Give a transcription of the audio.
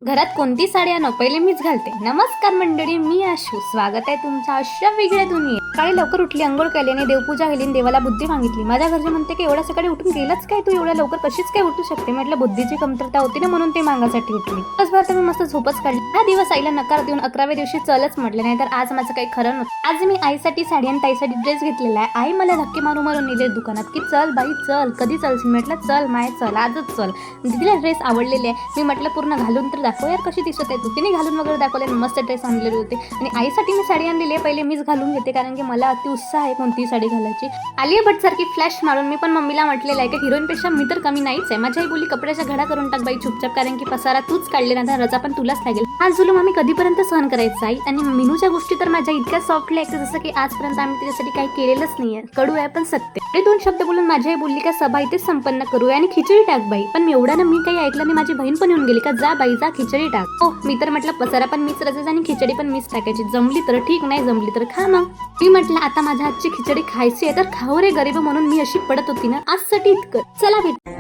घरात कोणती साडी आणो पहिले मीच घालते. नमस्कार मंडळी, मी आशू. स्वागत आहे तुमच्या अशा वेगळ्या दुनियेत. सकाळी लवकर उठली, अंघोळ केली आणि देवपूजा केली आणि देवाला बुद्धी मागितली. माझ्या घरचे म्हणते की एवढ्या सकाळी उठून गेलाच काय तू, एवढ्या लवकर कशीच काय उठू शकते. म्हटलं बुद्धीची कमतरता होती ना, म्हणून ते मागासाठी उठली. दिवसभर तर मी मस्त झोपच काढली. हा दिवस आईला नकार देऊन 11व्या दिवशी चलच म्हटलं, नाही तर आज माझं काही खरं नव्हतं. आज मी आईसाठी साडी आणि ताईसाठी ड्रेस घेतलेला आहे. आई मला धक्के मारून मारून नेले दुकानात की चल बाई चल, कधी चलशील. म्हटलं चल माय चल, आजच चल. तिला ड्रेस आवडलेले आहे. मी म्हटलं पूर्ण घालून तर दाखव यार कशी दिसत आहे तू. तिने घालून वगैरे दाखवले, मस्त ड्रेस आणलेले होते. आणि आईसाठी मी साडी आणलेली आहे. पहिले मीच घालून घेते कारण की मला अति उत्साह आहे कोणती साडी घालायची. आलिया भट सारखी फ्लॅश मारून मी पण मम्मीला म्हटलेलं आहे की हिरोईन पेक्षा मी तर कमी नाहीच आहे. माझी आई बोलली कपड्याच्या घडा करून टाक बाई चुपचाप, कारण की पसारा तूच काढले ना, रजा पण तुलाच लागेल. हा जुलूम आम्ही कधीपर्यंत सहन करायचा आई. आणि मिनूच्या गोष्टी तर माझ्या इतक्या सॉफ्टली आहेत जसं की आजपर्यंत आम्ही त्याच्यासाठी काही केलेलंच नाहीये. कडू आहे पण सत्य. हे दोन शब्द बोलून माझी आई बोलली का सभा इथेच संपन्न करूया आणि खिचडी टाक बाई. पण एवढा ना मी काही ऐकलं नाही. माझी बहीण पण येऊन गेली का जा बाई जा खिचडी टाक. हो मी तर म्हटलं पसारा पण मीच रचायचा आणि खिचडी पण मीच टाकायची. जमली तर ठीक, नाही जमली तर खा मग. मी म्हटलं आता माझ्या हातची खिचडी खायची आहे तर खाऊ रे गरीब, म्हणून मी अशी पडत होती ना आजसाठी इतकं. चला भेट.